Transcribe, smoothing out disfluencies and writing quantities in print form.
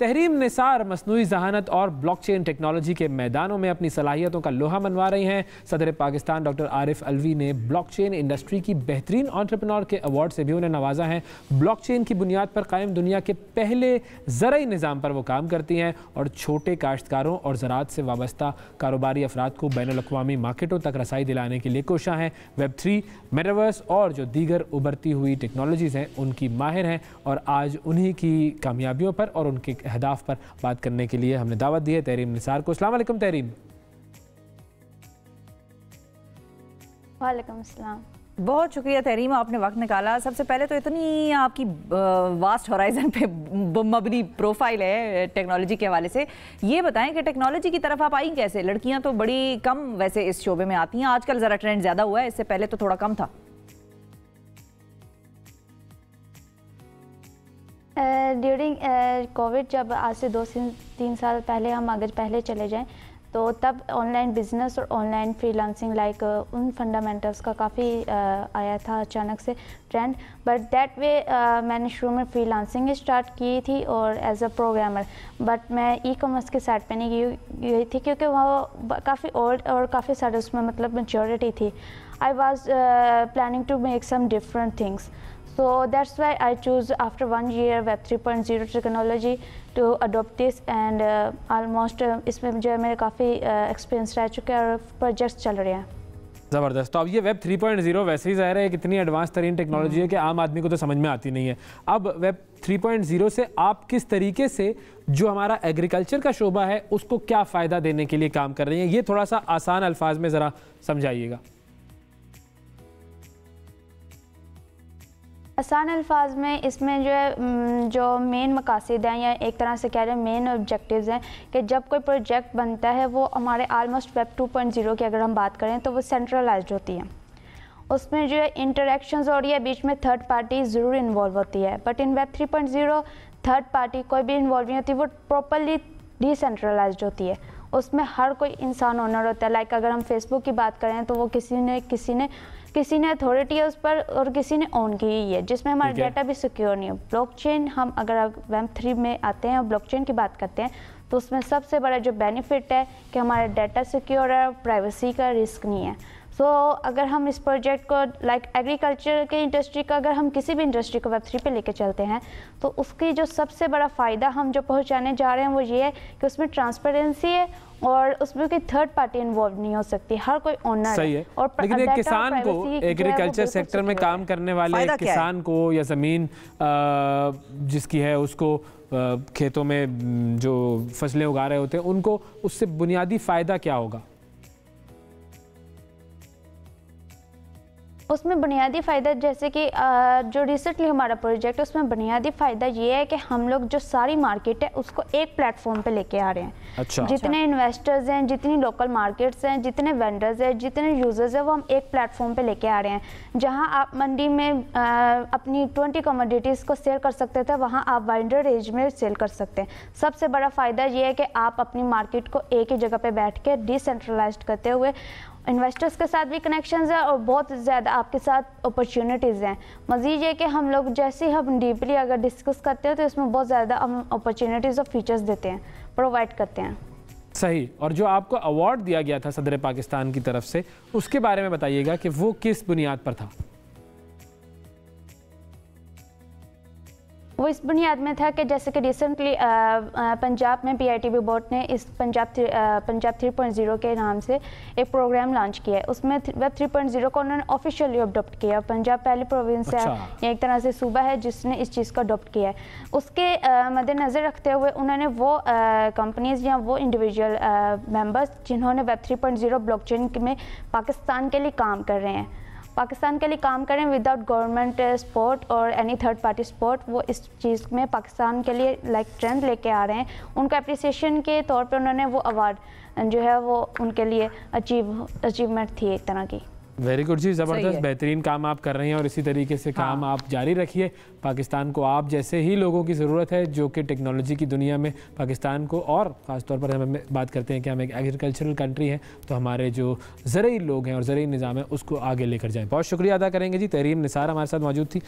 तहरीम निसार मसनूई ज़हानत और blockchain technology के मैदानों में अपनी सलाहियतों का लोहा मनवा रही हैं। सदर पाकिस्तान डॉक्टर आरिफ अलवी ने ब्लॉकचेन इंडस्ट्री की बेहतरीन एंटरप्रेन्योर के अवार्ड से भी उन्हें नवाजा है। ब्लॉकचेन की बुनियाद पर कायम दुनिया के पहले ज़रई निज़ाम पर वो काम करती हैं और छोटे काश्तकारों और ज़राअत से वाबस्ता कारोबारी अफराद को बैनुल-अक़वामी मार्केटों तक रसाई दिलाने के लिए कोशिश हैं। वेब3, मेटावर्स और जो दीगर उभरती हुई टेक्नोलॉजीज़ हैं उनकी माहिर हैं और आज उन्हीं की कामयाबियों पर और उनके अहदाफ पर बात करने के लिए हमने दावत दी है तहरीम निसार को। अस्सलाम वालेकुम तहरीम। वालेकुम अस्सलाम। बहुत शुक्रिया तहरीम, आपने वक्त निकाला। सबसे पहले तो इतनी आपकी वास्ट होराइजन पे मबनी प्रोफाइल है टेक्नोलॉजी के हवाले से, ये बताएं कि टेक्नोलॉजी की तरफ आप आई कैसे? लड़कियां तो बड़ी कम वैसे इस शोबे में आती हैं, आजकल ज़रा ट्रेंड ज़्यादा हुआ है, इससे पहले तो थोड़ा कम था। ड्यूरिंग कोविड, जब आज से 2 से 3 साल पहले हम अगर पहले चले जाएं तो तब ऑनलाइन बिजनेस और ऑनलाइन फ्रीलांसिंग लाइक उन फंडामेंटल्स का काफ़ी आया था अचानक से ट्रेंड। बट दैट वे मैंने शुरू में फ्रीलांसिंग स्टार्ट की थी और एज अ प्रोग्रामर, बट मैं ई कॉमर्स के साइड पे नहीं गई थी क्योंकि वो काफ़ी ओल्ड और काफ़ी सारे उसमें मतलब मैच्योरिटी थी। I was planning to make some different things, so that's why I choose after 1 year Web 3.0 technology to adopt this and almost इसमें जो है मेरे काफ़ी एक्सपीरियंस रह चुके हैं और प्रोजेक्ट्स चल रहे हैं। ज़बरदस्त। तो अब ये वेब 3.0 वैसे ही ज़ाहिर है कितनी एडवांस तरीन टेक्नोलॉजी है कि आम आदमी को तो समझ में आती नहीं है। अब वेब 3.0 से आप किस तरीके से जो हमारा एग्रीकल्चर का शोबा है उसको क्या फ़ायदा देने के लिए काम कर रही हैं, ये थोड़ा सा आसान अल्फाज में ज़रा समझाइएगा। आसान अल्फाज में इसमें जो है जो मेन मकासद हैं या एक तरह से कह रहे हैं मेन ऑब्जेक्टिव्स हैं कि जब कोई प्रोजेक्ट बनता है वो हमारे आलमोस्ट वेब 2.0 की अगर हम बात करें तो वो सेंट्रलाइज्ड होती है। उसमें जो है इंटरेक्शंस हो रही है, बीच में थर्ड पार्टी ज़रूर इन्वॉल्व होती है। But in web 3.0 third party कोई भी इन्वॉल्व नहीं होती, वो प्रॉपरली डिसेंट्रलाइज्ड होती है। उसमें हर कोई इंसान ओनर होता है। लाइक अगर हम फेसबुक की बात करें तो वो किसी ने अथॉरिटी है उस पर और किसी ने ओन की ही है, जिसमें हमारा डाटा भी सिक्योर नहीं है। ब्लॉकचेन, हम अगर वेब 3 में आते हैं और ब्लॉकचेन की बात करते हैं तो उसमें सबसे बड़ा जो बेनिफिट है कि हमारा डाटा सिक्योर है, प्राइवेसी का रिस्क नहीं है। सो अगर हम इस प्रोजेक्ट को लाइक एग्रीकल्चर के इंडस्ट्री का, अगर हम किसी भी इंडस्ट्री को वेब 3 पे लेके चलते हैं तो उसकी जो सबसे बड़ा फ़ायदा हम जो पहुंचाने जा रहे हैं वो ये है कि उसमें ट्रांसपेरेंसी है और उसमें कोई थर्ड पार्टी इन्वॉल्व नहीं हो सकती, हर कोई ओनर सही है। और लेकिन एक किसान को, एग्रीकल्चर सेक्टर में काम करने वाले एक किसान को या ज़मीन जिसकी है उसको खेतों में जो फसलें उगा रहे होते हैं उनको उससे बुनियादी फ़ायदा क्या होगा? उसमें बुनियादी फ़ायदा जैसे कि जो रिसेंटली हमारा प्रोजेक्ट है उसमें बुनियादी फ़ायदा ये है कि हम लोग जो सारी मार्केट है उसको एक प्लेटफॉर्म पे लेके आ रहे हैं। अच्छा। जितने इन्वेस्टर्स हैं, जितनी लोकल मार्केट्स हैं, जितने वेंडर्स हैं, जितने यूज़र्स हैं, वो हम एक प्लेटफॉर्म पे लेके आ रहे हैं। जहां आप मंडी में अपनी 20 कमोडिटीज़ को सेल कर सकते थे, वहाँ आप वाइडर रेंज में सेल कर सकते हैं। सबसे बड़ा फ़ायदा ये है कि आप अपनी मार्केट को एक ही जगह पर बैठ के डिसेंट्रलाइज्ड करते हुए इन्वेस्टर्स के साथ भी कनेक्शंस हैं और बहुत ज़्यादा आपके साथ अपॉर्चुनिटीज़ हैं। मज़ीद ये कि हम लोग जैसे हम डीपली अगर डिस्कस करते हैं तो इसमें बहुत ज़्यादा हम अपॉर्चुनिटीज़ और फीचर्स देते हैं, प्रोवाइड करते हैं। सही। और जो आपको अवार्ड दिया गया था सदर पाकिस्तान की तरफ से, उसके बारे में बताइएगा कि वो किस बुनियाद पर था? वो इस बुनियाद में था कि जैसे कि रिसेंटली पंजाब में PITB बोर्ड ने इस पंजाब 3.0 के नाम से एक प्रोग्राम लॉन्च किया है। उसमें वेब 3.0 को उन्होंने ऑफिशियली अडोप्ट किया। पंजाब पहली प्रोविंस है या एक तरह से सूबा है जिसने इस चीज़ को अडोप्ट किया है। उसके मद्देनज़र रखते हुए उन्होंने वो कंपनीज़ या वो इंडिविजुअल मेंबर्स जिन्होंने वेब 3.0 ब्लॉकचेन में पाकिस्तान के लिए काम कर रहे हैं, पाकिस्तान के लिए काम करें विदाउट गवर्नमेंट सपोर्ट और एनी थर्ड पार्टी सपोर्ट, वो इस चीज़ में पाकिस्तान के लिए लाइक ट्रेंड लेके आ रहे हैं। उनका अप्रिसिएशन के तौर पे उन्होंने वो अवार्ड जो है वो उनके लिए अचीवमेंट थी एक तरह की। वेरी गुड जी, ज़बरदस्त, बेहतरीन काम आप कर रहे हैं और इसी तरीके से काम आप जारी रखिए। पाकिस्तान को आप जैसे ही लोगों की ज़रूरत है जो कि टेक्नोलॉजी की दुनिया में पाकिस्तान को, और ख़ासतौर पर हम बात करते हैं कि हम एक एग्रीकल्चरल कंट्री हैं, तो हमारे जो ज़रई लोग हैं और ज़रई निज़ाम है उसको आगे लेकर जाएँ। बहुत शुक्रिया अदा करेंगे जी। तहरीम निसार हमारे साथ मौजूद थी।